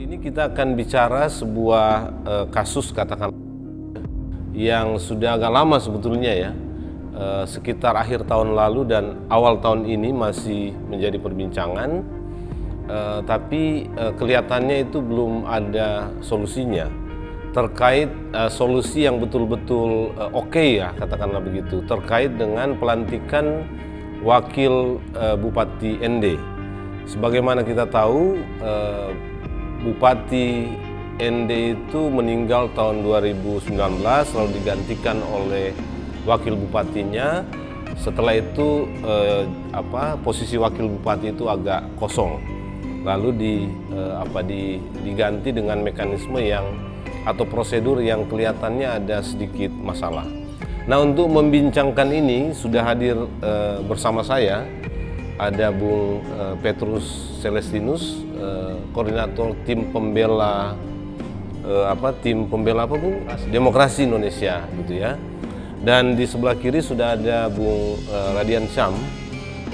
Ini kita akan bicara sebuah kasus katakan yang sudah agak lama sebetulnya ya, sekitar akhir tahun lalu dan awal tahun ini masih menjadi perbincangan, tapi kelihatannya itu belum ada solusinya terkait solusi yang betul-betul oke ya, katakanlah begitu, terkait dengan pelantikan wakil Bupati ND. Sebagaimana kita tahu, Bupati ND itu meninggal tahun 2019 lalu digantikan oleh wakil bupatinya. Setelah itu posisi wakil bupati itu agak kosong. Lalu diganti dengan mekanisme yang atau prosedur yang kelihatannya ada sedikit masalah. Nah, untuk membincangkan ini sudah hadir bersama saya ada Bung Petrus Celestinus, koordinator tim pembela Bung? Demokrasi Indonesia gitu ya. Dan di sebelah kiri sudah ada Bung Radian Syam,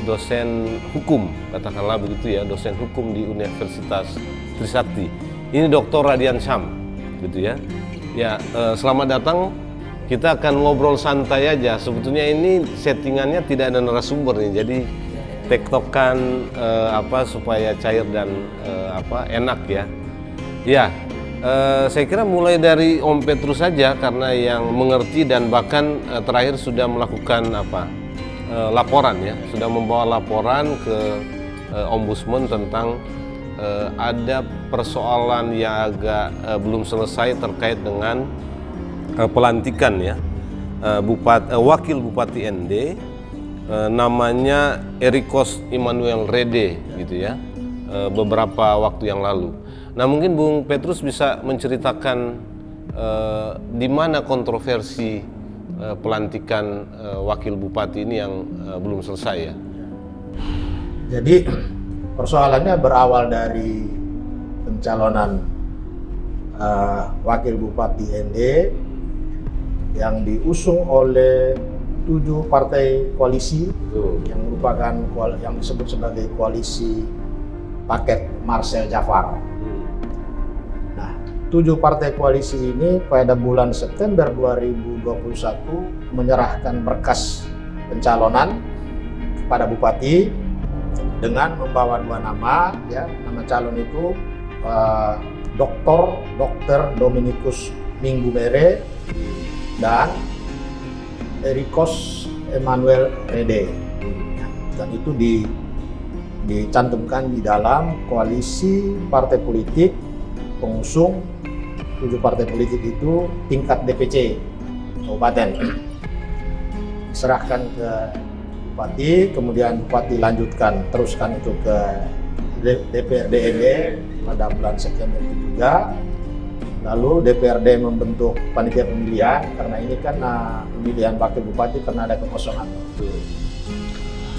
dosen hukum, katakanlah begitu ya, dosen hukum di Universitas Trisakti. Ini Dr. Radian Syam gitu ya. Ya, selamat datang. Kita akan ngobrol santai aja. Sebetulnya ini settingannya tidak ada narasumber nih. Jadi tektokan supaya cair dan enak ya. Ya, saya kira mulai dari Om Petrus saja karena yang mengerti dan bahkan terakhir sudah melakukan laporan ya, sudah membawa laporan ke Ombudsman tentang ada persoalan yang agak belum selesai terkait dengan pelantikan ya wakil Bupati ND. Namanya Erikos Immanuel Rede gitu ya, beberapa waktu yang lalu. Nah, mungkin Bung Petrus bisa menceritakan di mana kontroversi pelantikan wakil bupati ini yang belum selesai ya. Jadi persoalannya berawal dari pencalonan wakil bupati ND yang diusung oleh 7 partai koalisi yang merupakan yang disebut sebagai koalisi paket Marcel Jafar. Nah, 7 partai koalisi ini pada bulan September 2021 menyerahkan berkas pencalonan kepada bupati dengan membawa 2 nama ya. Nama calon itu Dr. Dominikus Minggumere dan Erikos Immanuel Rede, dan itu dicantumkan di dalam koalisi partai politik pengusung 7 partai politik itu tingkat DPC kabupaten. Diserahkan ke bupati, kemudian bupati teruskan itu ke DPRD ND pada bulan September itu juga. Lalu DPRD membentuk panitia pemilihan karena ini kan pemilihan wakil bupati karena ada kekosongan.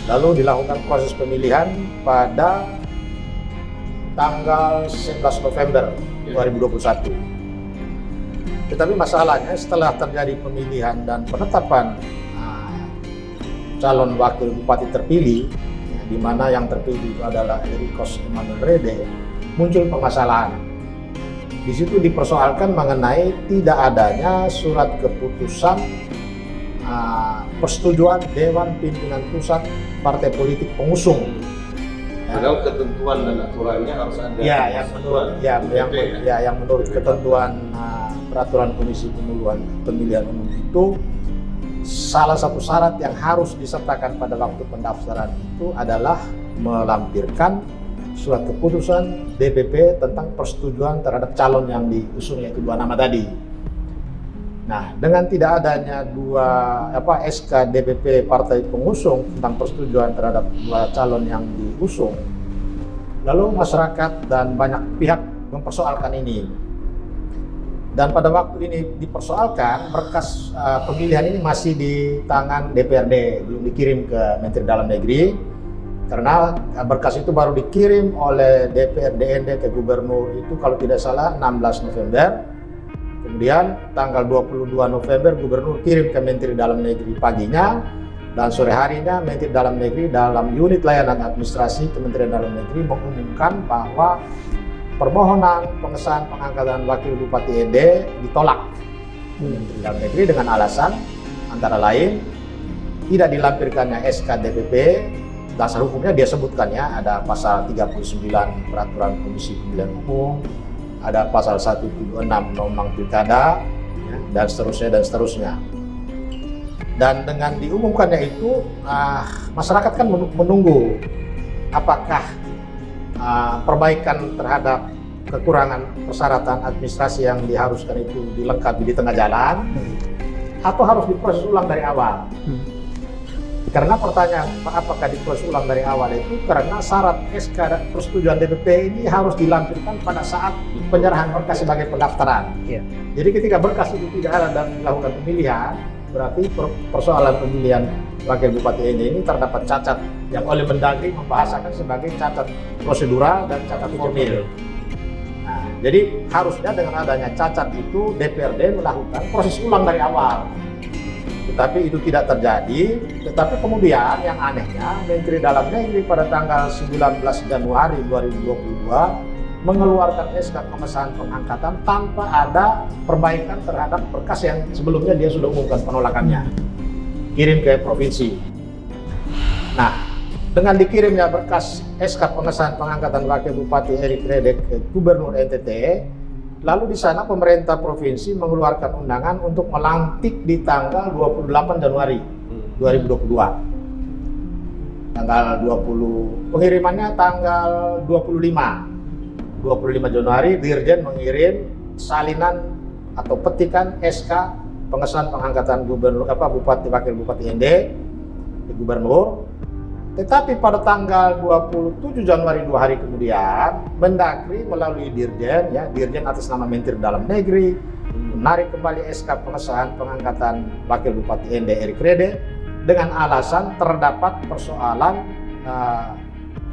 Lalu dilakukan proses pemilihan pada tanggal 11 November 2021. Tetapi masalahnya setelah terjadi pemilihan dan penetapan calon wakil bupati terpilih, di mana yang terpilih itu adalah Erikos Immanuel Rede, muncul permasalahan. Di situ dipersoalkan mengenai tidak adanya surat keputusan persetujuan Dewan Pimpinan Pusat Partai Politik Pengusung. Padahal ketentuan dan aturannya harus ada. Ya, yang menurut ketentuan peraturan Komisi Pemilihan Umum itu salah satu syarat yang harus disertakan pada waktu pendaftaran itu adalah melampirkan surat keputusan DPP tentang persetujuan terhadap calon yang diusung, yaitu 2 nama tadi. Nah, dengan tidak adanya SK DPP partai pengusung tentang persetujuan terhadap 2 calon yang diusung, lalu masyarakat dan banyak pihak mempersoalkan ini. Dan pada waktu ini dipersoalkan, berkas pemilihan ini masih di tangan DPRD, belum dikirim ke Menteri Dalam Negeri. Karena berkas itu baru dikirim oleh DPRD ND ke gubernur itu kalau tidak salah 16 November. Kemudian tanggal 22 November gubernur kirim ke Menteri Dalam Negeri paginya, dan sore harinya Menteri Dalam Negeri dalam unit layanan administrasi Kementerian Dalam Negeri mengumumkan bahwa permohonan pengesahan pengangkatan wakil bupati ND ditolak Menteri Dalam Negeri dengan alasan antara lain tidak dilampirkannya SK DPP. Dasar hukumnya dia sebutkan ya, ada pasal 39 Peraturan Komisi Pemilihan Umum, ada pasal 176 Undang-Undang Pilkada, ya, dan seterusnya. Dan dengan diumumkannya itu, masyarakat kan menunggu apakah perbaikan terhadap kekurangan persyaratan administrasi yang diharuskan itu dilengkapi di tengah jalan, atau harus diproses ulang dari awal. Karena pertanyaan apakah diproses ulang dari awal itu karena syarat SK persetujuan DPP ini harus dilampirkan pada saat penyerahan berkas sebagai pendaftaran. Yeah. Jadi ketika berkas itu tidak ada dan dilakukan pemilihan, berarti persoalan pemilihan wakil bupati ini terdapat cacat yang oleh Mendagri membahasakan sebagai cacat prosedural dan cacat formil. Nah, jadi harusnya dengan adanya cacat itu DPRD melakukan proses ulang dari awal. Tetapi itu tidak terjadi, tetapi kemudian yang anehnya Menteri Dalam Negeri pada tanggal 19 Januari 2022 mengeluarkan SK pengesahan pengangkatan tanpa ada perbaikan terhadap berkas yang sebelumnya dia sudah umumkan penolakannya, kirim ke provinsi. Nah, dengan dikirimnya berkas SK pengesahan pengangkatan wakil bupati Erik Redek ke Gubernur NTT, lalu di sana pemerintah provinsi mengeluarkan undangan untuk melantik di tanggal 28 Januari 2022. Tanggal 20, pengirimannya tanggal 25 Januari, Dirjen mengirim salinan atau petikan SK pengesahan pengangkatan bupati wakil bupati ND di gubernur. Tetapi pada tanggal 27 Januari 2 hari kemudian, Mendagri melalui Dirjen, ya, Dirjen atas nama Menteri Dalam Negeri, menarik kembali SK pengesahan pengangkatan wakil bupati ND Erik Rede dengan alasan terdapat persoalan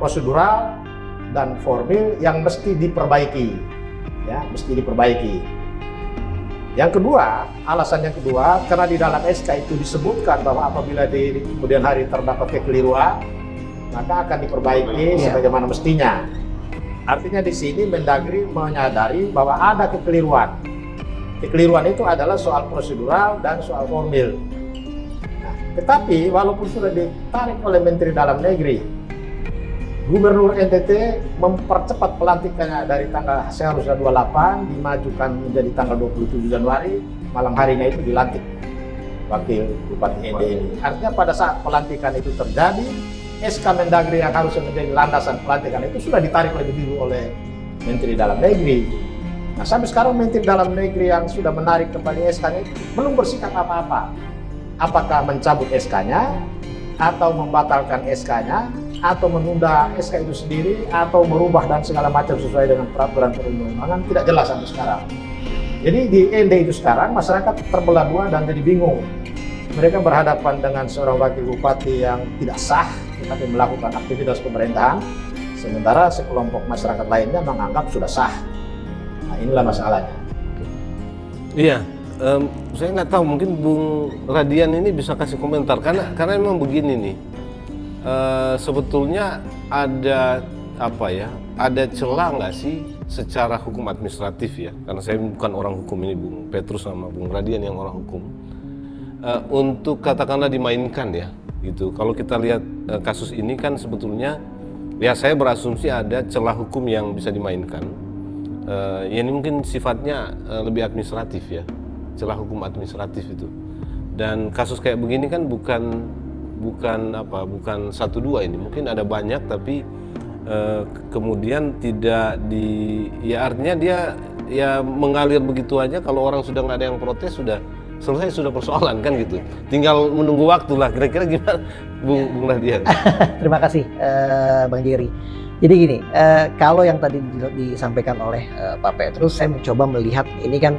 prosedural dan formil yang mesti diperbaiki, ya, mesti diperbaiki. Yang kedua, alasan yang kedua, karena di dalam SK itu disebutkan bahwa apabila di kemudian hari terdapat kekeliruan, maka akan diperbaiki sebagaimana mestinya. Artinya di sini Mendagri menyadari bahwa ada kekeliruan. Kekeliruan itu adalah soal prosedural dan soal formil. Nah, tetapi walaupun sudah ditarik oleh Menteri Dalam Negeri, Gubernur NTT mempercepat pelantikannya dari tanggal seharusnya 28 dimajukan menjadi tanggal 27 Januari, malam harinya itu dilantik wakil bupati ND ini. Artinya pada saat pelantikan itu terjadi, SK Mendagri yang harusnya menjadi landasan pelantikan itu sudah ditarik lebih dulu oleh Menteri Dalam Negeri. Nah, sampai sekarang Menteri Dalam Negeri yang sudah menarik kembali SK-nya belum bersikap apa-apa. Apakah mencabut SK-nya atau membatalkan SK-nya, atau menunda SK itu sendiri, atau merubah dan segala macam sesuai dengan peraturan perundang-undangan, tidak jelas sampai sekarang. Jadi di ND itu sekarang masyarakat terbelah dua dan jadi bingung. Mereka berhadapan dengan seorang wakil bupati yang tidak sah tetapi melakukan aktivitas pemerintahan, sementara sekelompok masyarakat lainnya menganggap sudah sah. Nah, inilah masalahnya. Iya, saya nggak tahu, mungkin Bung Radian ini bisa kasih komentar karena memang begini nih. Sebetulnya ada ada celah nggak sih secara hukum administratif ya, karena saya bukan orang hukum ini, Bung Petrus sama Bung Radian yang orang hukum, untuk katakanlah dimainkan ya gitu. Kalau kita lihat kasus ini kan sebetulnya ya saya berasumsi ada celah hukum yang bisa dimainkan. Ini mungkin sifatnya lebih administratif ya, celah hukum administratif itu. Dan kasus kayak begini kan bukan 1-2 ini, mungkin ada banyak tapi kemudian tidak artinya dia ya mengalir begitu aja. Kalau orang sudah nggak ada yang protes, sudah selesai, sudah persoalan kan gitu, tinggal menunggu waktu lah. Kira-kira gimana Bung Radian? Terima kasih Bang Jerry. Jadi gini, kalau yang tadi disampaikan oleh Pak Petrus, saya mencoba melihat ini kan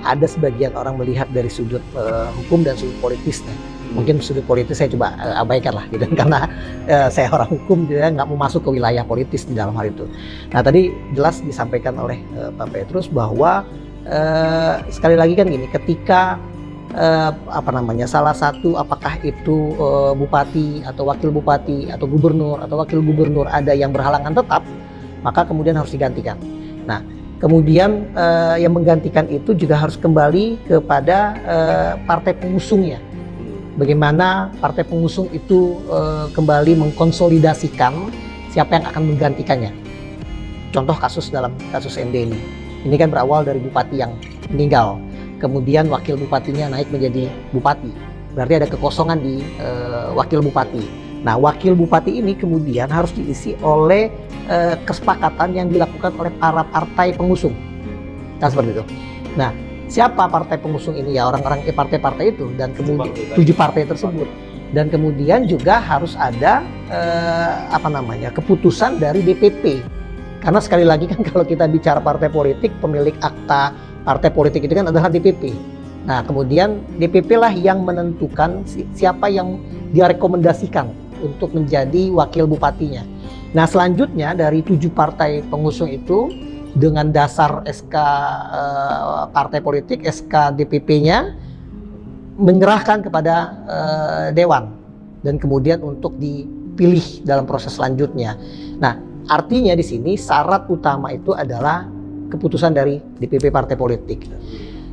ada sebagian orang melihat dari sudut hukum dan sudut politis. Mungkin sudut politis saya coba abaikan lah gitu, karena saya orang hukum, jadi nggak mau masuk ke wilayah politis di dalam hal itu. Nah, tadi jelas disampaikan oleh Pak Petrus bahwa sekali lagi kan gini, ketika salah satu, apakah itu bupati atau wakil bupati atau gubernur atau wakil gubernur ada yang berhalangan tetap, maka kemudian harus digantikan. Nah, kemudian yang menggantikan itu juga harus kembali kepada partai pengusungnya. Bagaimana partai pengusung itu kembali mengkonsolidasikan siapa yang akan menggantikannya. Contoh dalam kasus MD ini. Ini kan berawal dari bupati yang meninggal. Kemudian wakil bupatinya naik menjadi bupati. Berarti ada kekosongan di wakil bupati. Nah, wakil bupati ini kemudian harus diisi oleh kesepakatan yang dilakukan oleh para partai pengusung. Nah, seperti itu. Nah, siapa partai pengusung ini? Ya orang-orang partai-partai itu dan kemudian 7 partai tersebut. Dan kemudian juga harus ada keputusan dari DPP. Karena sekali lagi kan kalau kita bicara partai politik, pemilik akta partai politik itu kan adalah DPP. Nah, kemudian DPP lah yang menentukan siapa yang direkomendasikan untuk menjadi wakil bupatinya. Nah, selanjutnya dari 7 partai pengusung itu dengan dasar SK partai politik, SK DPP-nya menyerahkan kepada Dewan dan kemudian untuk dipilih dalam proses selanjutnya. Nah, artinya di sini syarat utama itu adalah keputusan dari DPP partai politik.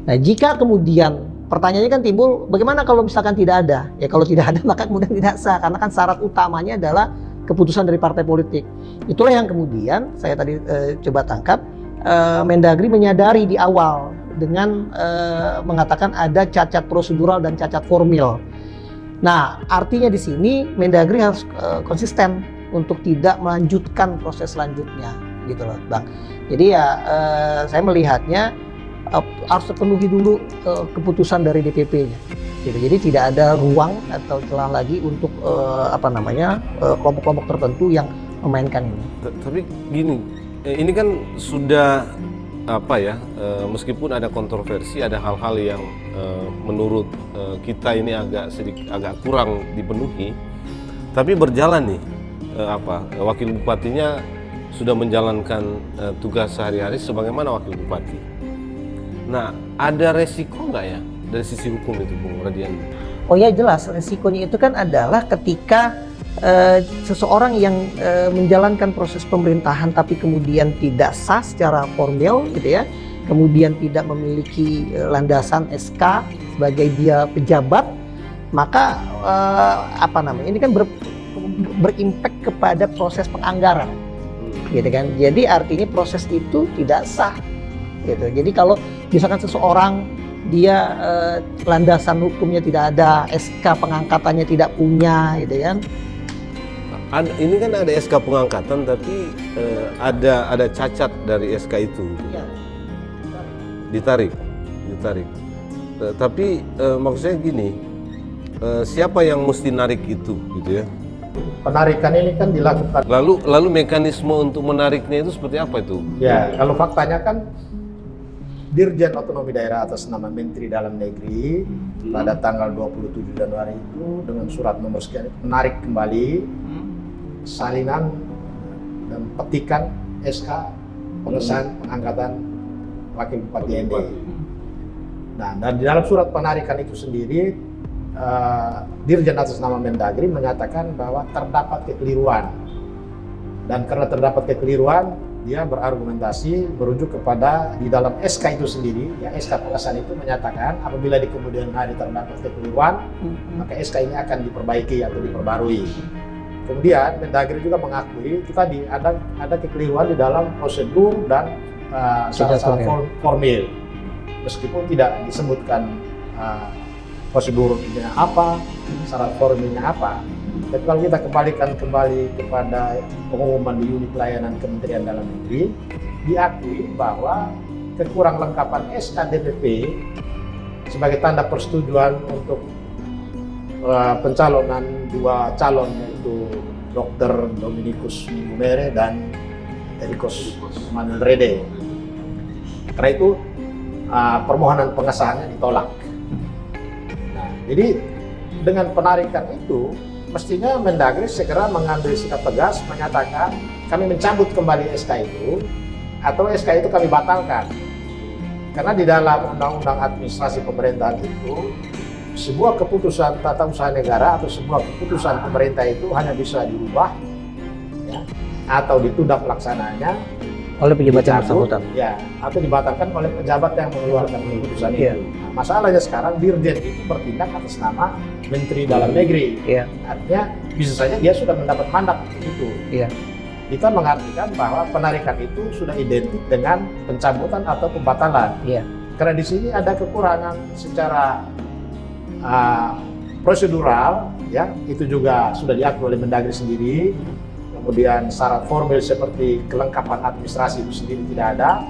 Nah, jika kemudian pertanyaannya kan timbul, bagaimana kalau misalkan tidak ada? Ya kalau tidak ada maka kemudian tidak sah, karena kan syarat utamanya adalah keputusan dari partai politik. Itulah yang kemudian saya tadi coba tangkap, Mendagri menyadari di awal dengan mengatakan ada cacat prosedural dan cacat formil. Nah, artinya di sini Mendagri harus konsisten untuk tidak melanjutkan proses selanjutnya, gitu loh, Bang. Jadi ya saya melihatnya harus terpenuhi dulu keputusan dari DPP-nya. Gitu. Jadi tidak ada ruang atau celah lagi untuk kelompok-kelompok tertentu yang memainkan ini. Tapi gini, ini kan sudah meskipun ada kontroversi, ada hal-hal yang menurut kita ini agak kurang dipenuhi, tapi berjalan nih wakil bupatinya sudah menjalankan tugas sehari-hari sebagaimana wakil bupati. Nah, ada resiko nggak ya dari sisi hukum itu, Bung Radian? Oh ya, jelas resikonya itu kan adalah ketika seseorang yang menjalankan proses pemerintahan tapi kemudian tidak sah secara formil, gitu ya, kemudian tidak memiliki landasan SK sebagai dia pejabat, maka ini kan berimpact kepada proses penganggaran, gitu kan. Jadi artinya proses itu tidak sah. Gitu. Jadi kalau misalkan seseorang dia landasan hukumnya tidak ada, SK pengangkatannya tidak punya, gitu kan? Ini kan ada SK pengangkatan, tapi ada cacat dari SK itu, gitu. Ditarik. Tapi maksudnya gini, siapa yang mesti narik itu, gitu ya? Penarikan ini kan dilakukan. Lalu mekanisme untuk menariknya itu seperti apa itu? Ya, kalau faktanya kan Dirjen Otonomi Daerah atas nama Menteri Dalam Negeri pada tanggal 27 Januari itu dengan surat nomor sekian menarik kembali salinan dan petikan SK pengesahan pengangkatan wakil bupati ND. Nah, dan di dalam surat penarikan itu sendiri Dirjen atas nama Mendagri menyatakan bahwa terdapat kekeliruan, dan karena terdapat kekeliruan dia berargumentasi merujuk kepada di dalam SK itu sendiri, ya SK pengesahan itu menyatakan apabila di kemudian hari terdapat kekeliruan, maka SK ini akan diperbaiki atau diperbarui. Kemudian Mendagri juga mengakui itu tadi ada kekeliruan di dalam prosedur dan syarat-syarat formil, meskipun tidak disebutkan prosedurnya apa, syarat formilnya apa. Tapi kalau kita kembalikan kepada pengumuman di unit pelayanan Kementerian Dalam Negeri, diakui bahwa kekurang lengkapan SK DPP sebagai tanda persetujuan untuk pencalonan 2 calon, yaitu Dr. Dominikus Mumere dan Erikos Manuel Rede. Karena itu permohonan pengesahannya ditolak. Nah, jadi dengan penarikan itu mestinya Mendagri segera mengambil sikap tegas menyatakan kami mencabut kembali SK itu atau SK itu kami batalkan. Karena di dalam Undang-Undang Administrasi Pemerintahan itu sebuah keputusan tata usaha negara atau sebuah keputusan pemerintah itu hanya bisa dirubah, ya, atau ditunda pelaksanaannya Oleh pejabat yang dicabut, bersangkutan. ya, atau dibatalkan oleh pejabat yang mengeluarkan keputusan Iya. itu. Nah, masalahnya sekarang Dirjen itu bertindak atas nama Menteri Dalam Negeri. Iya. Artinya bisa saja dia sudah mendapat mandat itu. Iya. Kita mengartikan bahwa penarikan itu sudah identik dengan pencabutan atau pembatalan. Iya. Karena di sini ada kekurangan secara prosedural, ya, itu juga sudah diatur oleh Mendagri sendiri. Kemudian syarat formil seperti kelengkapan administrasi itu sendiri tidak ada.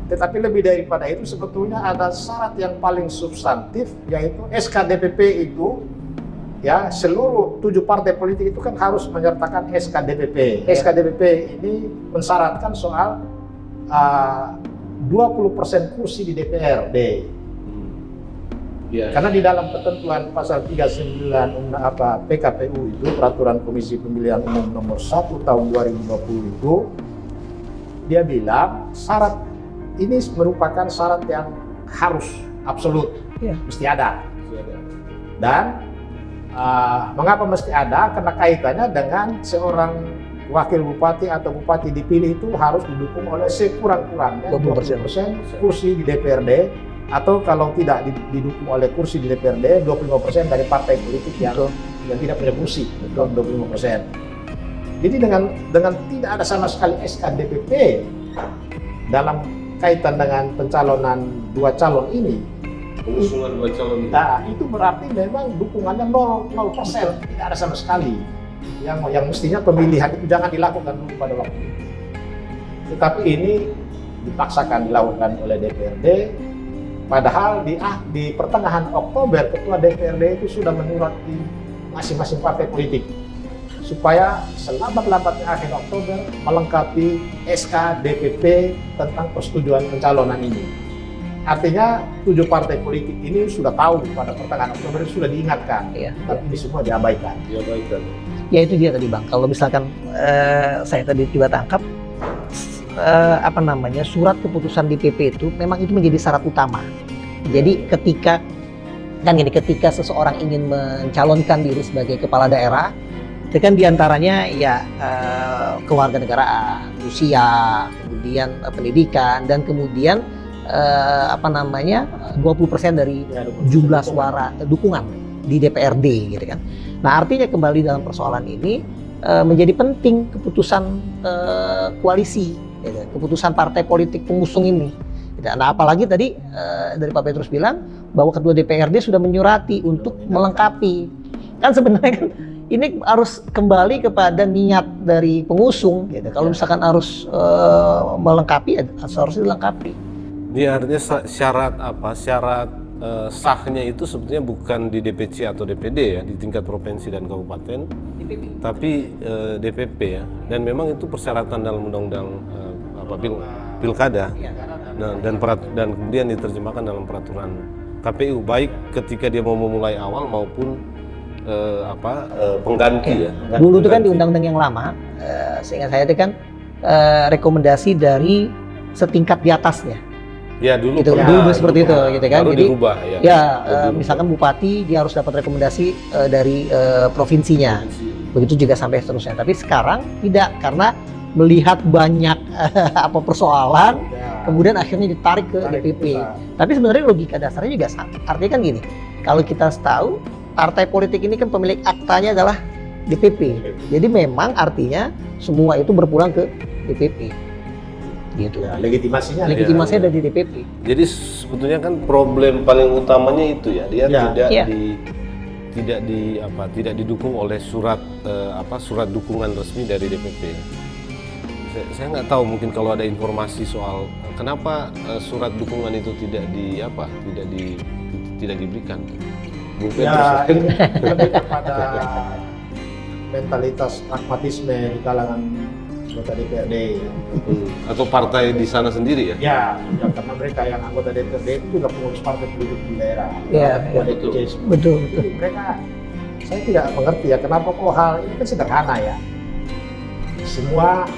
Tetapi lebih daripada itu sebetulnya ada syarat yang paling substantif, yaitu SK-DPP itu, ya, seluruh 7 partai politik itu kan harus menyertakan SK-DPP. Ya. SK-DPP ini mensyaratkan soal 20% kursi di DPRD. Ya. Karena di dalam ketentuan pasal 39 PKPU itu, Peraturan Komisi Pemilihan Umum nomor 1 tahun 2020 itu, dia bilang syarat ini merupakan syarat yang harus absolut, Iya. mesti ada. Dan mengapa mesti ada? Karena kaitannya dengan seorang wakil bupati atau bupati dipilih itu harus didukung oleh sekurang-kurangnya 20% kursi di DPRD, atau kalau tidak didukung oleh kursi di DPRD 25% dari partai politik yang tidak punya kursi, 25%. Jadi dengan tidak ada sama sekali SK-DPP dalam kaitan dengan pencalonan 2 calon ini, Pengusungan 2 calon. nah, itu berarti memang dukungannya 0%, tidak ada sama sekali. Yang mestinya pemilihan itu jangan dilakukan dulu pada waktu itu. Tetapi ini dipaksakan dilakukan oleh DPRD. Padahal di pertengahan Oktober ketua DPRD itu sudah menyurati masing-masing partai politik supaya selambat-lambatnya akhir Oktober melengkapi SK DPP tentang persetujuan pencalonan ini. Artinya 7 partai politik ini sudah tahu pada pertengahan Oktober sudah diingatkan, Iya. tapi ini semua diabaikan. Ya itu dia tadi Bang. Kalau misalkan saya tadi juga tangkap surat keputusan DPP itu memang itu menjadi syarat utama. Jadi ketika seseorang ingin mencalonkan diri sebagai kepala daerah, itu kan diantaranya ya kewarganegaraan, usia, kemudian pendidikan, dan kemudian 20% dari jumlah suara dukungan di DPRD gitu kan. Nah, artinya kembali dalam persoalan ini menjadi penting keputusan koalisi, gitu, keputusan partai politik pengusung ini. Gitu. Nah, apalagi tadi dari Pak Petrus bilang bahwa ketua DPRD sudah menyurati untuk melengkapi. Kan sebenarnya kan ini harus kembali kepada niat dari pengusung. Gitu. Kalau misalkan harus melengkapi, harus dilengkapi. Ini artinya syarat sahnya itu sebetulnya bukan di DPC atau DPD ya, di tingkat provinsi dan kabupaten, tapi DPP ya. Dan memang itu persyaratan dalam undang-undang pilkada. Nah, dan kemudian diterjemahkan dalam peraturan KPU, baik ketika dia mau memulai awal maupun pengganti ya. Dulu itu kan di undang-undang yang lama, seingat saya itu kan rekomendasi dari setingkat di atasnya. Ya dulu Itu dulu seperti itu gitu kan. Baru Jadi dirubah ya. Misalkan bupati dia harus dapat rekomendasi dari provinsinya. Begitu juga sampai seterusnya. Tapi sekarang tidak, karena melihat banyak persoalan, kemudian akhirnya ditarik ke DPP. Tapi sebenarnya logika dasarnya juga sama. Artinya kan gini, kalau kita tahu partai politik ini kan pemilik aktanya adalah DPP. Jadi memang artinya semua itu berpulang ke DPP. Gitu. Ya, legitimasinya ada di DPP. Jadi sebetulnya kan problem paling utamanya itu ya, dia tidak didukung oleh surat dukungan resmi dari DPP. Saya nggak tahu, mungkin kalau ada informasi soal kenapa surat dukungan itu tidak diberikan. Ya, ini lebih kepada mentalitas pragmatisme di kalangan anggota DPRD. Atau partai di sana sendiri ya? Ya, karena mereka yang anggota DPRD itu juga pengurus partai politik di daerah. Ya, betul. Jadi mereka, saya tidak mengerti ya kenapa kok hal ini kan sederhana ya. Semua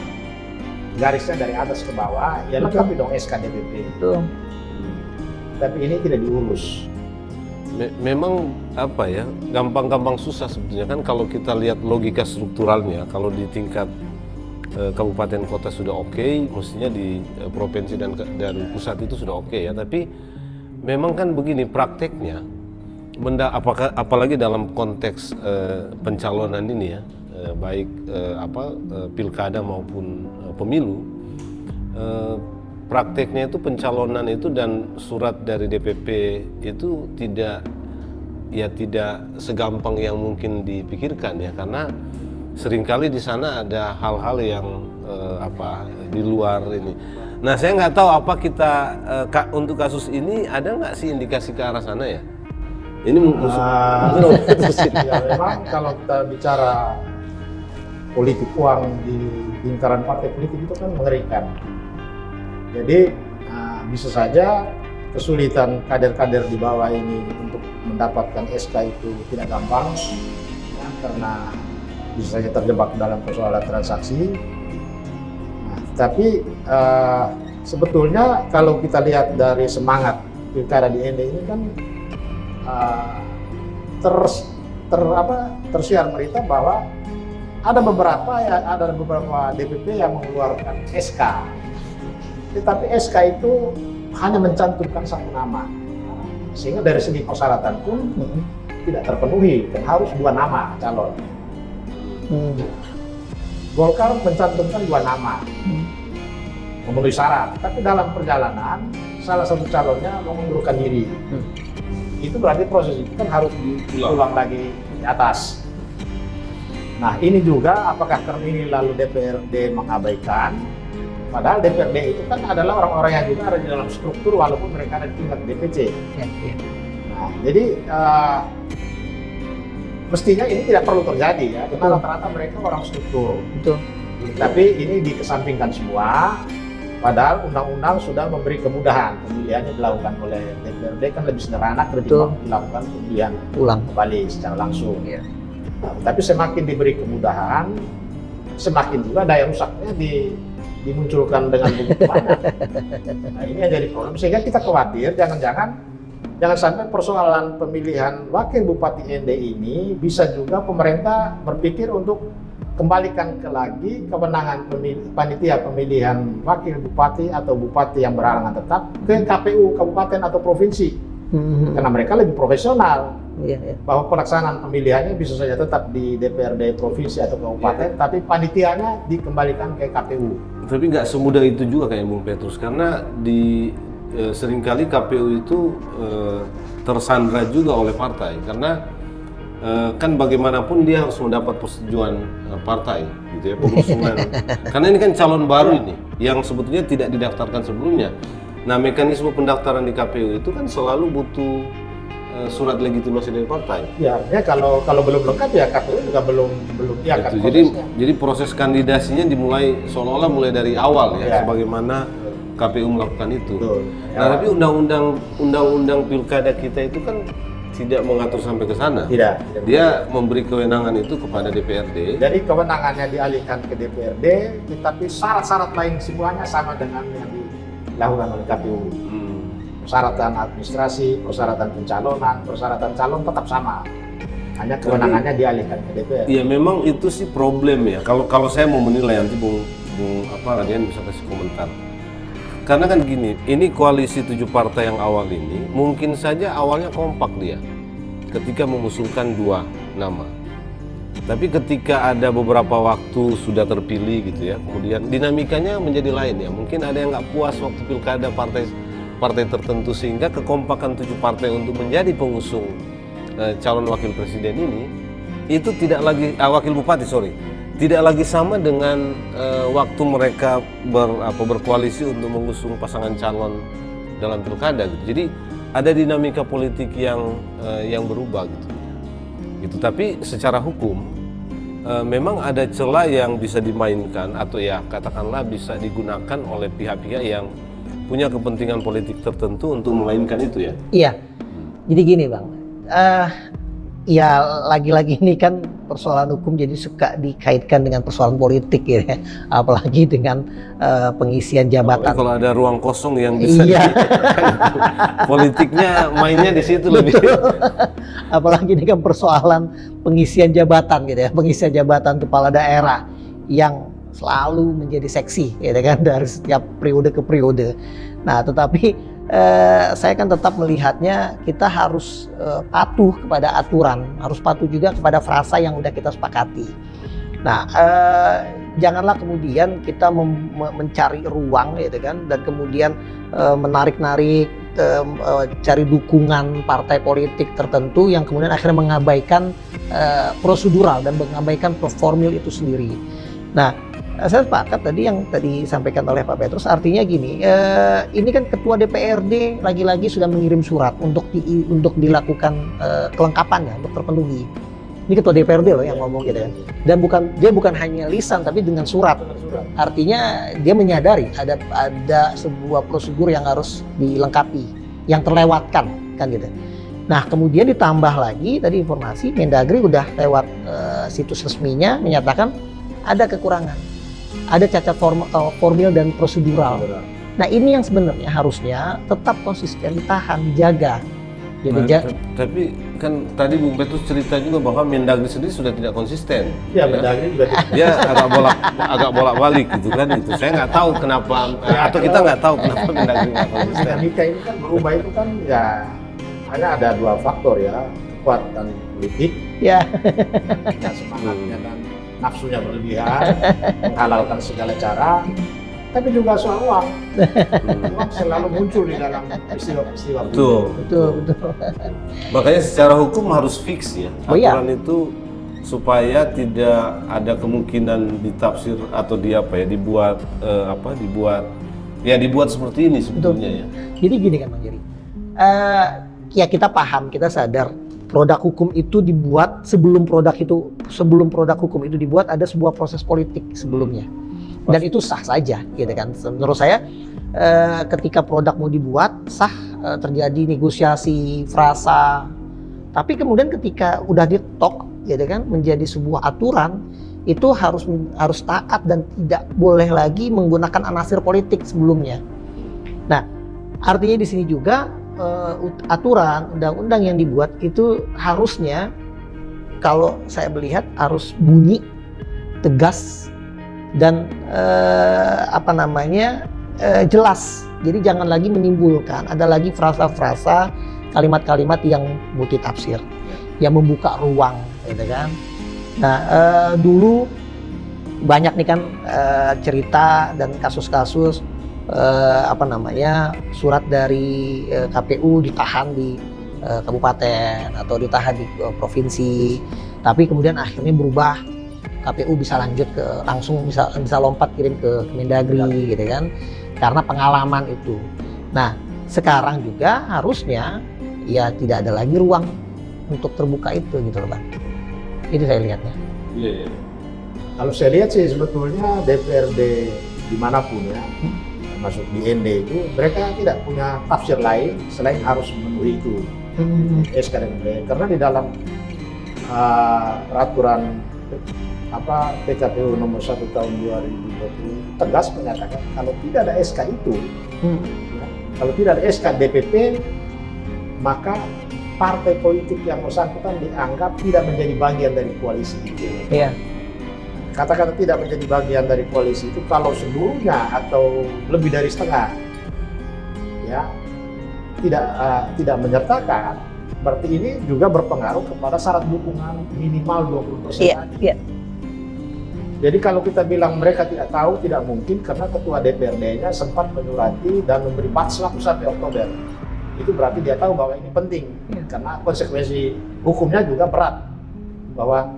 garisnya dari atas ke bawah, ya lengkapi dong SK DPP. Betul. Tapi ini tidak diurus. Memang gampang-gampang susah sebetulnya kan kalau kita lihat logika strukturalnya. Kalau di tingkat kabupaten kota sudah oke, mestinya di provinsi dan pusat itu sudah oke ya. Tapi memang kan begini prakteknya, apalagi dalam konteks pencalonan ini ya, baik pilkada maupun pemilu, prakteknya itu pencalonan itu dan surat dari DPP itu tidak segampang yang mungkin dipikirkan ya, karena seringkali di sana ada hal-hal yang di luar ini. Nah, saya nggak tahu apa kita untuk kasus ini ada nggak sih indikasi ke arah sana ya? Ini ya, memang kalau kita bicara politik uang di lingkaran partai politik itu kan mengerikan. Jadi bisa saja kesulitan kader-kader di bawah ini untuk mendapatkan SK itu tidak gampang ya, karena bisa saja terjebak dalam persoalan transaksi. Nah, tapi sebetulnya kalau kita lihat dari semangat pilkada di ND ini kan tersiar berita bahwa ada beberapa DPP yang mengeluarkan SK, tetapi SK itu hanya mencantumkan satu nama, sehingga dari segi persyaratan pun tidak terpenuhi dan harus 2 nama calon. Golkar mencantumkan 2 nama, memenuhi syarat, tapi dalam perjalanan salah satu calonnya mengundurkan diri. Itu berarti proses itu kan harus diulang lagi di atas. Nah, ini juga apakah karena ini lalu DPRD mengabaikan, padahal DPRD itu kan adalah orang-orang yang juga ada di dalam struktur walaupun mereka ada di tingkat DPC. Nah, jadi mestinya ini tidak perlu terjadi ya, karena rata-rata mereka orang struktur. Betul. Tapi ini dikesampingkan semua, padahal undang-undang sudah memberi kemudahan. Pemilihannya dilakukan oleh DPRD kan lebih sederhana ketimbang dilakukan pemilihan ulang kembali secara langsung. Ya. Nah, tapi semakin diberi kemudahan, semakin juga daya rusaknya dimunculkan dengan begitu banyak. Nah, ini yang jadi problem, sehingga kita khawatir jangan sampai persoalan pemilihan wakil bupati ND ini bisa juga pemerintah berpikir untuk kembalikan lagi kewenangan panitia pemilihan wakil bupati atau bupati yang berhalangan tetap ke KPU kabupaten atau provinsi, karena mereka lebih profesional. Bahwa pelaksanaan pemilihannya bisa saja tetap di DPRD provinsi atau kabupaten, tapi panitianya dikembalikan ke KPU. Tapi nggak semudah itu juga kayak Bung Petrus, karena seringkali KPU itu tersandra juga oleh partai, karena kan bagaimanapun dia harus mendapat persetujuan partai, gitu ya, pengusungan. Karena ini kan calon baru ini, yang sebetulnya tidak didaftarkan sebelumnya. Nah, mekanisme pendaftaran di KPU itu kan selalu butuh surat legitimasi dari partai. Ya, artinya kalau belum lengkap ya KPU juga belum iakan prosesnya. Jadi proses kandidasinya dimulai seolah-olah mulai dari awal ya, sebagaimana KPU melakukan itu. Betul. Nah, tapi undang-undang pilkada kita itu kan tidak mengatur sampai ke sana. Tidak. Dia memberi kewenangan itu kepada DPRD. Jadi kewenangannya dialihkan ke DPRD, tetapi syarat-syarat lain semuanya sama dengan yang dilakukan oleh KPU. Persyaratan administrasi, persyaratan pencalonan, persyaratan calon tetap sama. Hanya kewenangannya dialihkan ke DPR. Iya, memang itu sih problem ya. Kalau saya mau menilai, nanti Bung Radian bisa kasih komentar. Karena kan gini, ini koalisi 7 partai yang awal ini mungkin saja awalnya kompak dia ketika mengusulkan 2 nama. Tapi ketika ada beberapa waktu sudah terpilih gitu ya, kemudian dinamikanya menjadi lain ya. Mungkin ada yang nggak puas waktu pilkada partai tertentu, sehingga kekompakan 7 partai untuk menjadi pengusung calon wakil presiden ini itu tidak lagi wakil bupati tidak lagi sama dengan waktu mereka berkoalisi untuk mengusung pasangan calon dalam pilkada gitu. Jadi ada dinamika politik yang berubah gitu. Tapi secara hukum memang ada celah yang bisa dimainkan atau ya katakanlah bisa digunakan oleh pihak-pihak yang punya kepentingan politik tertentu untuk memainkan itu ya. Iya. Jadi gini Bang, ya lagi-lagi ini kan persoalan hukum jadi suka dikaitkan dengan persoalan politik ya, apalagi dengan pengisian jabatan. Kalau ada ruang kosong yang bisa politiknya mainnya di situ lebih. Apalagi dengan persoalan pengisian jabatan gitu ya, pengisian jabatan kepala daerah yang selalu menjadi seksi, ya kan, dari setiap periode ke periode. Nah, tetapi saya kan tetap melihatnya kita harus patuh kepada aturan, harus patuh juga kepada frasa yang udah kita sepakati. Nah, janganlah kemudian kita mencari ruang, gitu kan, dan kemudian menarik-narik, cari dukungan partai politik tertentu yang kemudian akhirnya mengabaikan prosedural dan mengabaikan formil itu sendiri. Nah, saya sepakat tadi yang tadi disampaikan oleh Pak Petrus, artinya gini, ini kan Ketua DPRD lagi-lagi sudah mengirim surat untuk dilakukan kelengkapannya, untuk terpenuhi. Ini Ketua DPRD loh yang ngomong gitu kan. Dan dia bukan hanya lisan tapi dengan surat. Artinya dia menyadari ada sebuah prosedur yang harus dilengkapi, yang terlewatkan kan gitu. Nah, kemudian ditambah lagi tadi informasi Mendagri udah lewat situs resminya menyatakan ada kekurangan, ada cacat formil dan prosedural. Nah, ini yang sebenarnya harusnya tetap konsisten, ditahan, dijaga. Gitu, tapi kan tadi Bung Petrus cerita juga bahwa Mendagri sendiri sudah tidak konsisten. Ya, Mendagri juga dia agak bolak-balik gitu kan. Itu saya nggak tahu kenapa, atau kita nggak tahu kenapa Mendagri nggak konsisten. Dinamika ini kan berubah itu kan ya hanya ada dua faktor ya, kekuatan politik, ya, semangatnya dan nafsunya berlebihan, menghalalkan segala cara, tapi juga soal uang. Uang selalu muncul di dalam peristiwa-peristiwa. Betul. Makanya secara hukum harus fix ya iya. aturan itu supaya tidak ada kemungkinan ditafsir atau dibuat seperti ini sebetulnya. Betul. Ya. Jadi gini kan Bang Jerry, ya kita paham, kita sadar produk hukum itu dibuat sebelum produk hukum itu dibuat ada sebuah proses politik sebelumnya. Dan itu sah saja, gitu kan. Menurut saya, ketika produk mau dibuat, sah, terjadi negosiasi, frasa. Tapi kemudian ketika udah ditok, gitu kan, menjadi sebuah aturan, itu harus taat dan tidak boleh lagi menggunakan anasir politik sebelumnya. Nah, artinya di sini juga aturan, undang-undang yang dibuat itu harusnya, kalau saya melihat, harus bunyi, tegas, dan jelas. Jadi jangan lagi menimbulkan ada lagi frasa-frasa, kalimat-kalimat yang multitafsir, yang membuka ruang, gitu kan. Nah, dulu banyak nih kan cerita dan kasus-kasus surat dari KPU ditahan di kabupaten atau ditahan di provinsi, tapi kemudian akhirnya berubah. KPU bisa lanjut langsung bisa lompat kirim ke Mendagri, gitu kan, karena pengalaman itu. Nah, sekarang juga harusnya ya tidak ada lagi ruang untuk terbuka itu, gitu loh Bang. Itu saya lihatnya. Iya. Kalau saya lihat sih sebetulnya DPRD dimanapun ya, termasuk di ND itu, mereka tidak punya tafsir lain selain harus memenuhi itu SK DPRD. Karena di dalam peraturan PKPU nomor 1 tahun 2020 tegas menyatakan kalau tidak ada SK itu, kalau tidak ada SK DPP, maka partai politik yang bersangkutan dianggap tidak menjadi bagian dari koalisi itu. Iya. Kata-kata tidak menjadi bagian dari koalisi itu kalau seluruhnya atau lebih dari setengah, ya tidak menyertakan, berarti ini juga berpengaruh kepada syarat dukungan minimal 20%. Iya. Jadi kalau kita bilang mereka tidak tahu, tidak mungkin, karena ketua DPRD-nya sempat menyurati dan memberi batch waktu sampai Oktober. Itu berarti dia tahu bahwa ini penting, karena konsekuensi hukumnya juga berat, bahwa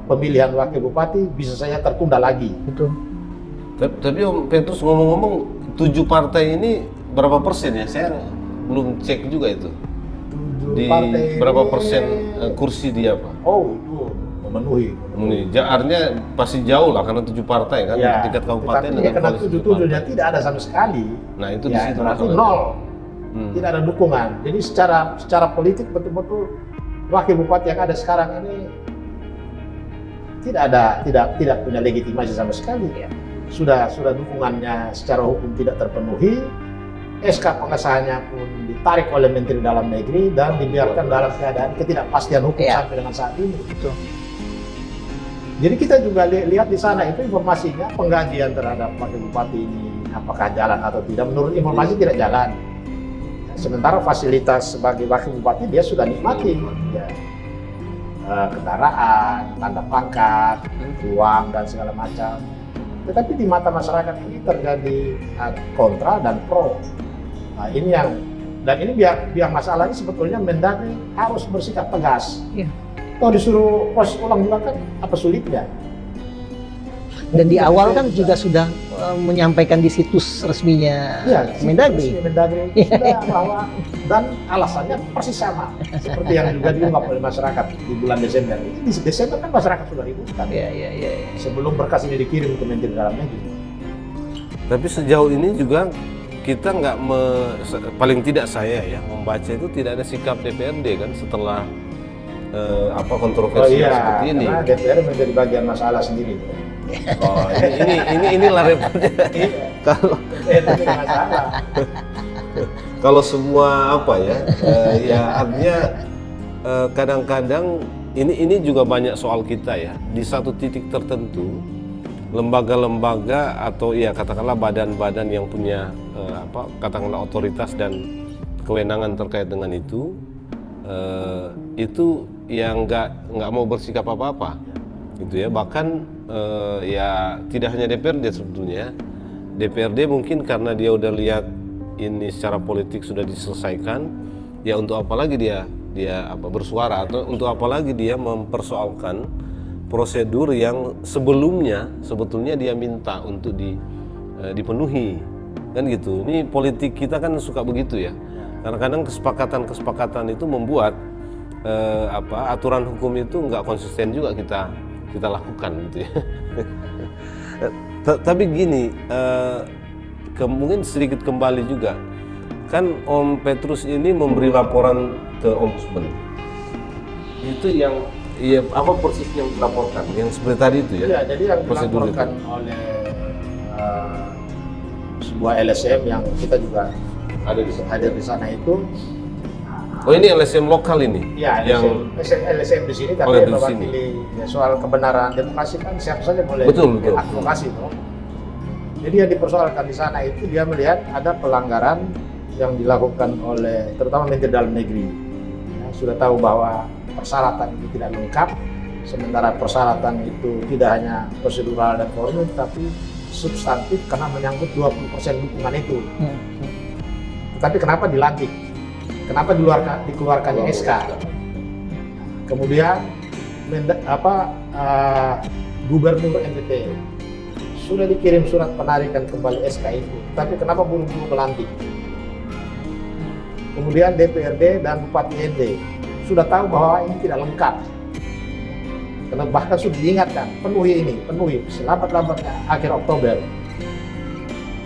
pemilihan wakil bupati bisa saja tertunda lagi. Betul. Tapi Om Petrus ngomong-ngomong, 7 partai ini berapa persen ya? Saya belum cek juga itu. Di berapa persen kursi dia Pak? Oh, itu memenuhi. Artinya pasti jauh lah karena 7 partai kan, ya, tingkat kabupaten dengan karena 7-7-nya tidak ada sama sekali. Nah itu ya, di situ berarti nol. Tidak ada dukungan. Jadi secara politik betul-betul wakil bupati yang ada sekarang ini tidak punya legitimasi sama sekali. Ya. Sudah dukungannya secara hukum tidak terpenuhi. SK pengesahannya pun ditarik oleh Menteri Dalam Negeri dan dibiarkan dalam keadaan ketidakpastian hukum sampai dengan saat ini. Betul. Jadi kita juga lihat di sana itu informasinya penggajian terhadap wakil bupati ini apakah jalan atau tidak. Menurut informasi tidak jalan. Sementara fasilitas sebagai wakil bupati dia sudah nikmati. Ya. Kendaraan, tanda pangkat, uang dan segala macam. Tetapi di mata masyarakat ini terjadi kontra dan pro. Nah, ini biar masalahnya sebetulnya Mendagri harus bersikap tegas. Iya. Kalau disuruh proses ulang juga kan apa sulitnya? Dan di awal kan juga sudah menyampaikan di situs resminya Mendagri. Mendagri sudah bahwa dan alasannya persis sama seperti yang juga diungkap oleh masyarakat di bulan Desember. Di Desember kan masyarakat sudah ributkan. Iya. Sebelum berkas ini dikirim ke Menteri Dalam Negeri. Tapi sejauh ini juga kita nggak paling tidak saya ya membaca itu tidak ada sikap DPRD kan setelah kontroversial seperti ini. Karena DPR menjadi bagian masalah sendiri. Oh, inilah repotnya. Kalau masalah. Kalau semua ya artinya kadang-kadang ini juga banyak soal kita ya. Di satu titik tertentu lembaga-lembaga atau ya katakanlah badan-badan yang punya katakanlah otoritas dan kewenangan terkait dengan itu yang nggak mau bersikap apa-apa gitu ya. Bahkan ya tidak hanya DPRD sebetulnya, DPRD mungkin karena dia udah lihat ini secara politik sudah diselesaikan, ya untuk apa lagi dia bersuara, atau untuk apa lagi dia mempersoalkan prosedur yang sebetulnya dia minta untuk dipenuhi kan gitu. Ini politik kita kan suka begitu ya. Kadang-kadang kesepakatan itu membuat aturan hukum itu nggak konsisten juga kita lakukan gitu ya. Tapi gini, mungkin sedikit kembali juga kan Om Petrus ini memberi laporan ke Ombudsman. Itu yang apa persisnya yang dilaporkan? Yang seperti tadi itu ya? Iya, jadi yang dilaporkan oleh sebuah LSM yang kita juga hadir di sana itu. Oh, ini LSM lokal ini? Iya, LSM di sini, tapi mewakili soal kebenaran demokrasi kan siapa saja boleh advokasi. Jadi yang dipersoalkan di sana itu dia melihat ada pelanggaran yang dilakukan oleh terutama Menteri Dalam Negeri. Ya, sudah tahu bahwa persyaratan itu tidak lengkap, sementara persyaratan itu tidak hanya prosedural dan formil, tapi substantif karena menyangkut 20% dukungan itu. Tapi kenapa dilantik? Kenapa dikeluarkannya SK? Kemudian Gubernur NTT sudah dikirim surat penarikan kembali SK itu, tapi kenapa buru-buru melantik? Kemudian DPRD dan Bupati NT sudah tahu bahwa ini tidak lengkap, karena bahkan sudah diingatkan penuhi selambat-lambatnya akhir Oktober.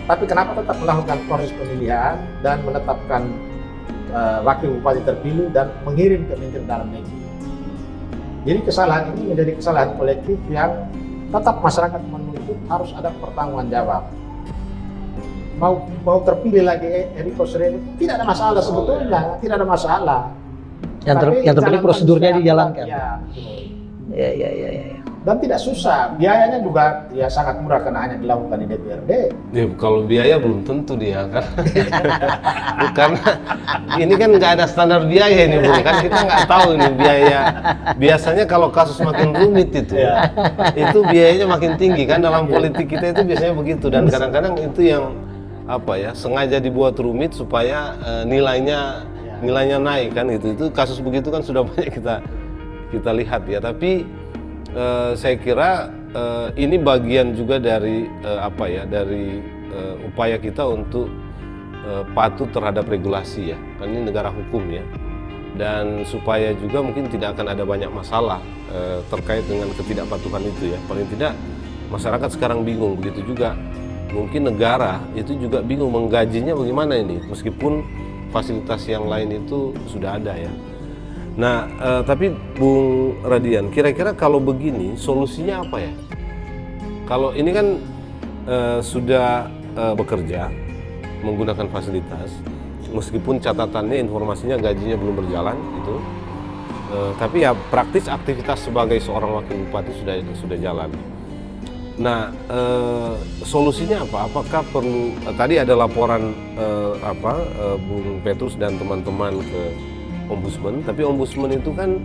Tapi kenapa tetap melakukan proses pemilihan dan menetapkan wakil bupati terpilih dan mengirim ke Menteri Dalam Negeri? Jadi kesalahan ini menjadi kesalahan kolektif yang tetap masyarakat menuntut harus ada pertanggunganjawab. Mau terpilih lagi Eriko Sreni tidak ada masalah sebetulnya, tidak ada masalah. Yang terpenting prosedurnya dijalankan. Ya. Dan tidak susah, biayanya juga ya sangat murah karena hanya dilakukan di DPRD. Ya, kalau biaya belum tentu dia kan. Karena ini kan nggak ada standar biaya ini, Bung. Kan kita nggak tahu ini biaya. Biasanya kalau kasus makin rumit itu biayanya makin tinggi kan, dalam politik kita itu biasanya begitu. Dan kadang-kadang itu yang sengaja dibuat rumit supaya nilainya naik kan gitu. Itu kasus begitu kan sudah banyak kita lihat ya. Tapi saya kira ini bagian juga dari upaya kita untuk patuh terhadap regulasi ya. Kan ini negara hukum ya. Dan supaya juga mungkin tidak akan ada banyak masalah terkait dengan ketidakpatuhan itu ya. Paling tidak masyarakat sekarang bingung, begitu juga mungkin negara itu juga bingung menggajinya bagaimana ini, meskipun fasilitas yang lain itu sudah ada ya. Nah, tapi Bung Radian, kira-kira kalau begini solusinya apa ya? Kalau ini kan sudah bekerja menggunakan fasilitas, meskipun catatannya informasinya gajinya belum berjalan itu, Tapi ya praktis aktivitas sebagai seorang wakil bupati sudah jalan. Nah, solusinya apa? Apakah perlu tadi ada laporan Bung Petrus dan teman-teman ke Ombudsman, tapi Ombudsman itu kan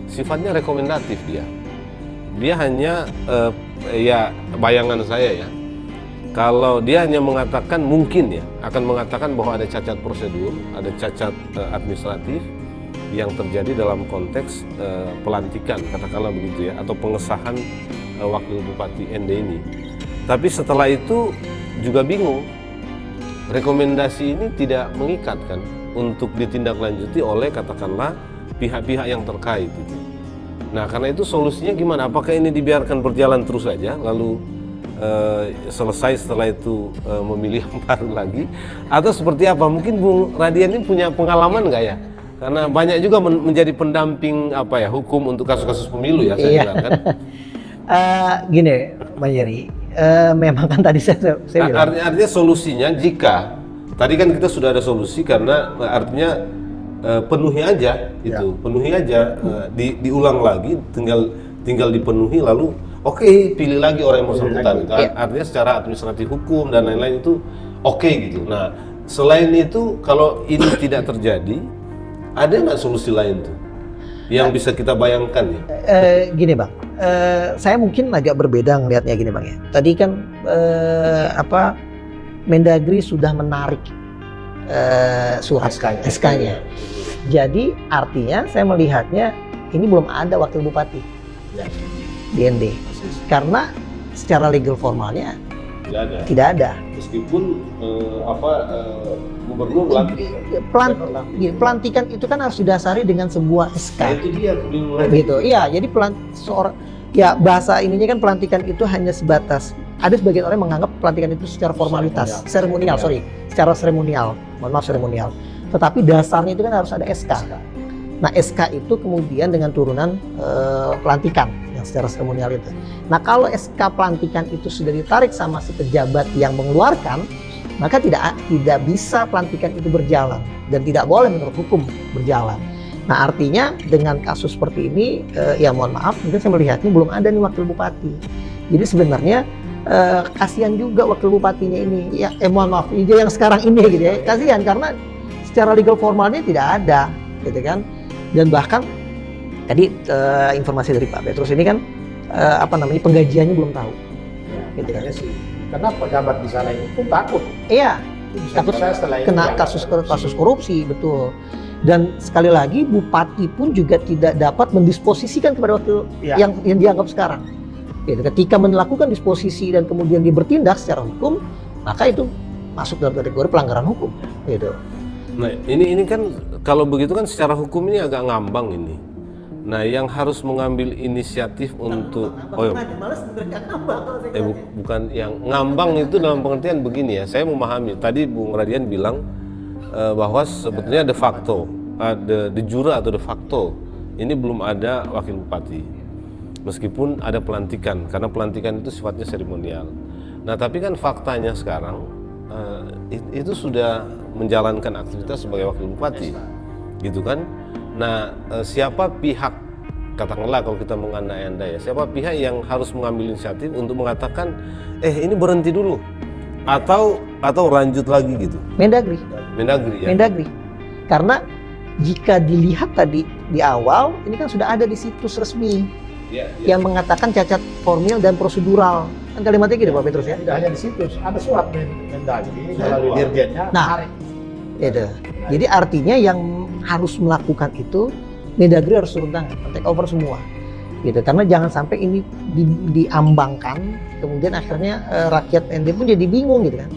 sifatnya rekomendatif dia. Dia hanya ya bayangan saya ya. Kalau dia hanya mengatakan mungkin ya akan mengatakan bahwa ada cacat prosedur, ada cacat administratif yang terjadi dalam konteks pelantikan, katakanlah begitu ya, atau pengesahan wakil bupati ND ini. Tapi setelah itu juga bingung, rekomendasi ini tidak mengikat kan untuk ditindaklanjuti oleh katakanlah pihak-pihak yang terkait gitu. Nah karena itu solusinya gimana? Apakah ini dibiarkan berjalan terus saja lalu selesai setelah itu memilih yang baru lagi, atau seperti apa? Mungkin Bung Radian ini punya pengalaman nggak ya? Karena banyak juga menjadi pendamping hukum untuk kasus-kasus pemilu ya saya bilang kan. Gini, Bang Jerry, memang kan tadi saya bilang. Artinya solusinya jika tadi kan kita sudah ada solusi karena artinya penuhi aja itu, penuhi aja, diulang lagi, tinggal dipenuhi lalu. Oke, pilih lagi orang yang bersangkutan. Artinya secara administratif hukum dan lain-lain itu oke gitu. Nah, selain itu kalau ini tidak terjadi, ada nggak solusi lain tuh yang bisa kita bayangkan ya? Gini Bang, saya mungkin agak berbeda ngelihatnya gini Bang ya. Tadi kan Mendagri sudah menarik surat SK-nya. Jadi artinya saya melihatnya ini belum ada wakil bupati di ND. Karena secara legal formalnya tidak ada. Meskipun gubernur pelantikan itu kan harus didasari dengan sebuah SK. Nah, itu dia gitu. Iya, jadi bahasa ininya kan pelantikan itu hanya sebatas. Ada sebagian orang menganggap pelantikan itu secara formalitas, seremonial. Secara seremonial. Mohon maaf seremonial. Tetapi dasarnya itu kan harus ada SK. Nah, SK itu kemudian dengan turunan pelantikan yang secara seremonial itu. Nah, kalau SK pelantikan itu sudah ditarik sama si pejabat yang mengeluarkan, maka tidak bisa pelantikan itu berjalan dan tidak boleh menurut hukum berjalan. Nah, artinya dengan kasus seperti ini, ya mohon maaf, mungkin saya melihatnya belum ada nih wakil bupati. Jadi sebenarnya kasihan juga wakil bupatinya ini. Ya, mohon maaf, yang sekarang ini gitu ya, kasihan karena secara legal formalnya tidak ada, gitu kan. Dan bahkan tadi informasi dari Pak Petrus ini kan penggajiannya belum tahu. Gitu kan. Karena pejabat di sana ini pun takut. Iya, takut kena kasus korupsi, betul. Dan sekali lagi bupati pun juga tidak dapat mendisposisikan kepada wakil yang dianggap sekarang. Gitu. Ketika melakukan disposisi dan kemudian dia bertindak secara hukum, maka itu masuk dalam kategori pelanggaran hukum. Gitu. Nah, ini kan kalau begitu kan secara hukum ini agak ngambang ini. Nah, yang harus mengambil inisiatif untuk bukan yang ngambang itu dalam pengertian begini ya. Saya memahami. Tadi Bung Radian bilang bahwa sebetulnya de facto, de jure atau de facto ini belum ada wakil bupati. Meskipun ada pelantikan, karena pelantikan itu sifatnya seremonial. Nah, tapi kan faktanya sekarang itu sudah menjalankan aktivitas sebagai wakil bupati, gitu kan? Nah, siapa pihak, katakanlah kalau kita mengandai-andai ya, siapa pihak yang harus mengambil inisiatif untuk mengatakan, ini berhenti dulu, atau lanjut lagi gitu? Mendagri ya. Mendagri, karena jika dilihat tadi di awal, ini kan sudah ada di situs resmi yang mengatakan cacat formil dan prosedural. Kan kalimatnya gitu Pak Petrus ya? Tidak hanya di situs, ada surat Mendagri melalui dirjennya. Nah, itu. Jadi artinya yang harus melakukan itu Mendagri harus turun tangan, take over semua. Gitu. Karena jangan sampai ini diambangkan, kemudian akhirnya rakyat ND pun jadi bingung gitu kan.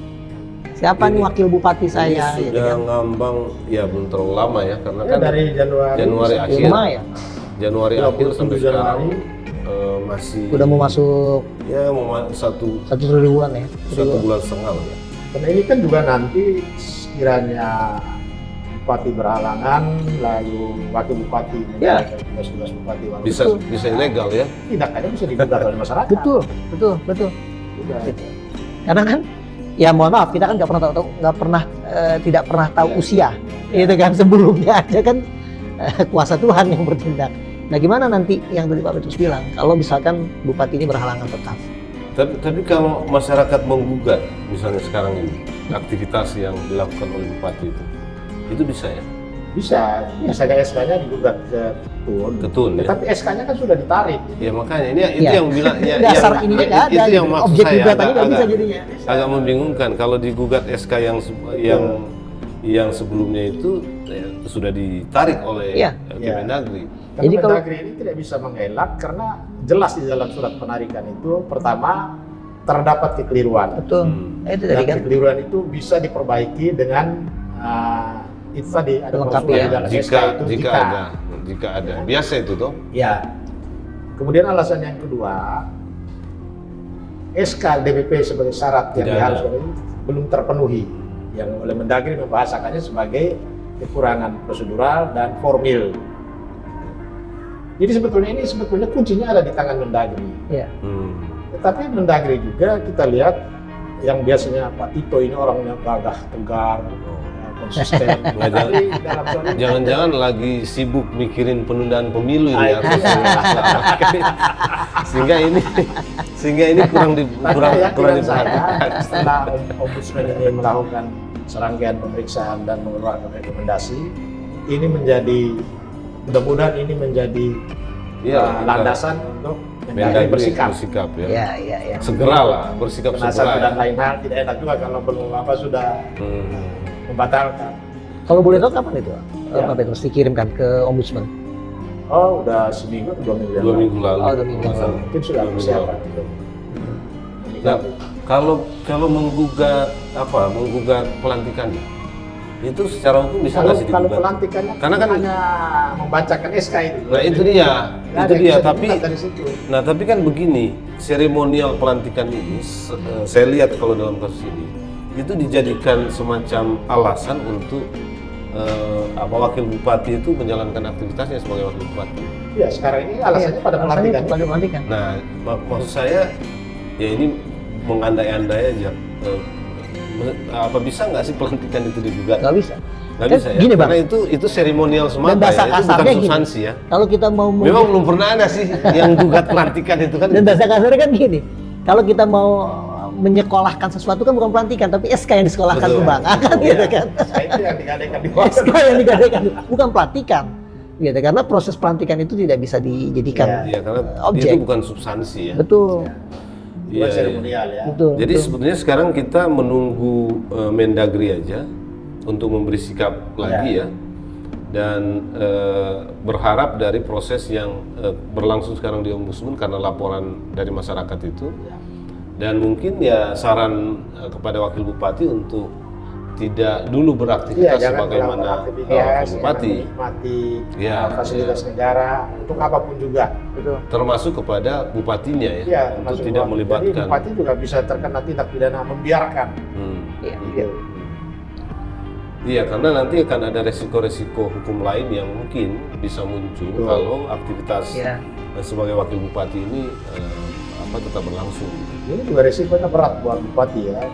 Siapa nih wakil bupati saya? Sudah gitu kan? ngambang, ya belum terlalu lama ya, karena kan dari Januari akhir. Januari akhir sampai sekarang masih. Udah mau masuk. Ya mau satu triliunan ya. 1 bulan setengah ya. Karena ini kan juga nanti sekiranya bupati berhalangan, lalu wakil bupati, tugas bupati bisa ilegal ya? Tindakannya bisa digugat oleh masyarakat. Betul. Karena kan, ya mohon maaf, kita kan tidak pernah tahu usia, gitu kan sebelumnya aja kan kuasa Tuhan yang bertindak. Nah gimana nanti yang tadi Pak Petrus bilang, kalau misalkan bupati ini berhalangan tetap? Tapi kalau masyarakat menggugat, misalnya sekarang ini, aktivitas yang dilakukan oleh bupati itu bisa ya? Bisa, misalnya SK-nya digugat ke Tun. Ya? Tapi SK-nya kan sudah ditarik. Ya makanya itu yang bilang ya, dasar ininya nggak ada. Itu yang maksud objek saya gugatannya nggak bisa jadinya. agak membingungkan kalau digugat SK yang sebelumnya itu sudah ditarik oleh Kemendagri. Jadi Kemendagri ini tidak bisa mengelak karena jelas di dalam surat penarikan itu pertama terdapat kekeliruan. Betul. Itu tadi kan kekeliruan itu bisa diperbaiki dengan itu tadi ada lengkapi di dalam SK itu jika ada. Biasa itu toh? Ya. Kemudian alasan yang kedua, SK DPP sebagai syarat yang diharuskan ini belum terpenuhi, yang oleh Mendagri membahasakannya sebagai kekurangan prosedural dan formil. Jadi sebetulnya kuncinya ada di tangan Mendagri. Ya. Tetapi Mendagri juga kita lihat yang biasanya Pak Tito ini orangnya gagah tegar, konsisten. Jangan-jangan lagi sibuk mikirin penundaan pemilu ya. sehingga ini kurang diperhatikan. Setelah Ombudsman ini melakukan serangkaian pemeriksaan dan mengeluarkan rekomendasi, ini mudah-mudahan ini menjadi landasan untuk Mendagri bersikap ya. Segeralah bersikap segera. Dan lain hal tidak enak juga kalau belum sudah membatalkan. Kalau boleh tahu kapan itu Pak Petrus dikirimkan ke Ombudsman? Oh, udah seminggu atau 2 minggu lalu. 2 minggu lalu. Oh, 2 minggu lalu. Mungkin sudah persiapan. Nah, kalau menggugat pelantikannya, itu secara hukum bisa nggak sih digugat? Kalau pelantikannya karena kan hanya membacakan SK itu. Nah itu dia. Tapi kan begini, seremonial pelantikan ini, saya lihat kalau dalam kasus ini, itu dijadikan semacam alasan untuk wakil bupati itu menjalankan aktivitasnya sebagai wakil bupati. Iya, sekarang ini alasannya pada pelantikan. Nah, maksud saya ya ini mengandai-andai aja. Apa bisa nggak sih pelantikan itu digugat? Nggak bisa. Nggak bisa ya. Gini, karena itu seremonial semata dan bahasa ya, itu bukan substansi ya. Kalau kita mau memang belum pernah ada sih yang gugat pelantikan itu kan. Dan bahasa kasarnya kan gini. Kalau kita mau menyekolahkan sesuatu kan bukan pelantikan tapi SK yang disekolahkan ke bank kan gitu kan. Itu yang digadaikan di SK yang digadaikan bukan pelantikan. Gitu, karena proses pelantikan itu tidak bisa dijadikan karena objek. Itu bukan substansi ya. Betul. Iya, seremonial ya. Betul. Jadi sebetulnya sekarang kita menunggu Mendagri aja untuk memberi sikap lagi ya. Dan berharap dari proses yang berlangsung sekarang di Ombudsman karena laporan dari masyarakat itu. Dan mungkin ya saran kepada wakil bupati untuk tidak dulu beraktivitas sebagaimana wakil bupati, menikmati fasilitas negara untuk apapun juga. Betul. Termasuk kepada bupatinya ya, untuk tidak melibatkan. Jadi bupati juga bisa terkena tindak pidana membiarkan. Iya, karena nanti akan ada resiko-resiko hukum lain yang mungkin bisa muncul kalau aktivitas sebagai wakil bupati ini tetap berlangsung. Ini juga resikonya berat buat bupati ya.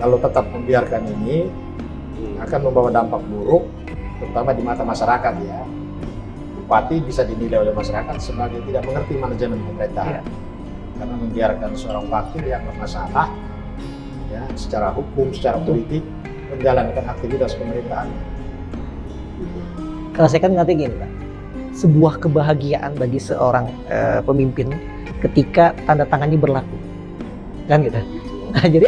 Kalau tetap membiarkan ini akan membawa dampak buruk, terutama di mata masyarakat ya. Bupati bisa dinilai oleh masyarakat sebagai tidak mengerti manajemen pemerintahan, karena membiarkan seorang wakil yang bermasalah, ya, secara hukum, secara politik, menjalankan aktivitas pemerintahan. Kalau saya kan ngerti gini Pak, sebuah kebahagiaan bagi seorang pemimpin ketika tanda tangannya berlaku, kan gitu. Nah, jadi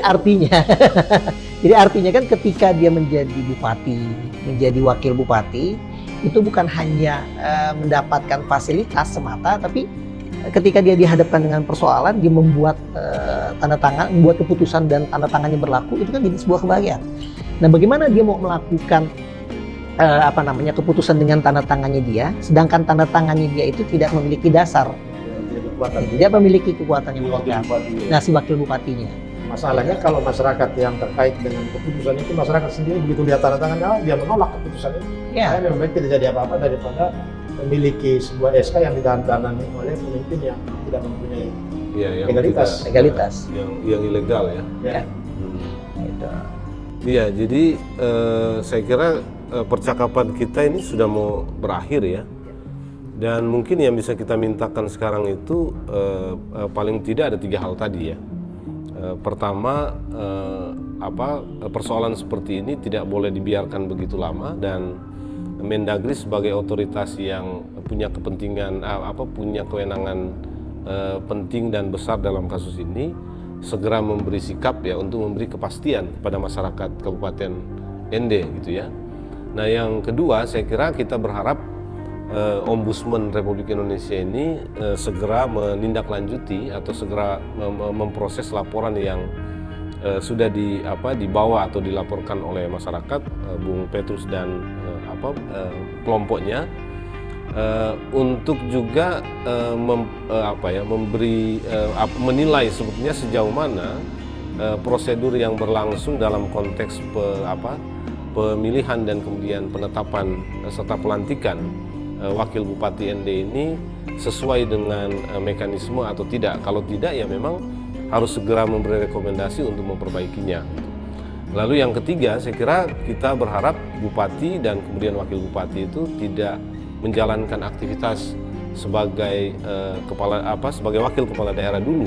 artinya kan ketika dia menjadi bupati, menjadi wakil bupati, itu bukan hanya mendapatkan fasilitas semata, tapi ketika dia dihadapkan dengan persoalan, dia membuat tanda tangan, membuat keputusan dan tanda tangannya berlaku, itu kan jadi sebuah kebahagiaan. Nah, bagaimana dia mau melakukan keputusan dengan tanda tangannya dia, sedangkan tanda tangannya dia itu tidak memiliki dasar. Tidak memiliki kekuatan yang melekat. Nah, si wakil bupatinya. Masalahnya kalau masyarakat yang terkait dengan keputusan itu, masyarakat sendiri begitu lihat tanda tangannya, dia menolak keputusan itu. Lebih baik tidak jadi apa-apa daripada memiliki sebuah SK yang ditandatangani oleh pemimpin yang tidak mempunyai legalitas. Yang ilegal ya. Iya, jadi saya kira percakapan kita ini sudah mau berakhir ya. Dan mungkin yang bisa kita mintakan sekarang itu paling tidak ada 3 hal tadi ya. Pertama, persoalan seperti ini tidak boleh dibiarkan begitu lama, dan Mendagri sebagai otoritas yang punya kepentingan, punya kewenangan penting dan besar dalam kasus ini, segera memberi sikap ya untuk memberi kepastian kepada masyarakat Kabupaten ND gitu ya. Nah, yang kedua, saya kira kita berharap Ombudsman Republik Indonesia ini segera menindaklanjuti atau segera memproses laporan yang sudah dibawa atau dilaporkan oleh masyarakat, Bung Petrus dan kelompoknya, untuk juga menilai sebetulnya sejauh mana prosedur yang berlangsung dalam konteks pemilihan dan kemudian penetapan serta pelantikan Wakil Bupati ND ini sesuai dengan mekanisme atau tidak. Kalau tidak ya memang harus segera memberi rekomendasi untuk memperbaikinya. Lalu yang ketiga, saya kira kita berharap Bupati dan kemudian Wakil Bupati itu tidak menjalankan aktivitas sebagai sebagai Wakil Kepala Daerah dulu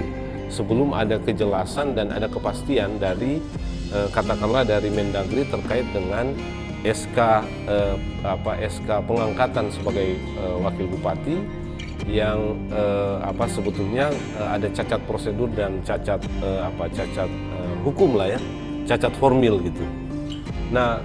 sebelum ada kejelasan dan ada kepastian dari katakanlah dari Mendagri terkait dengan SK pengangkatan sebagai Wakil Bupati yang sebetulnya ada cacat prosedur dan cacat hukum lah ya, cacat formil gitu. Nah,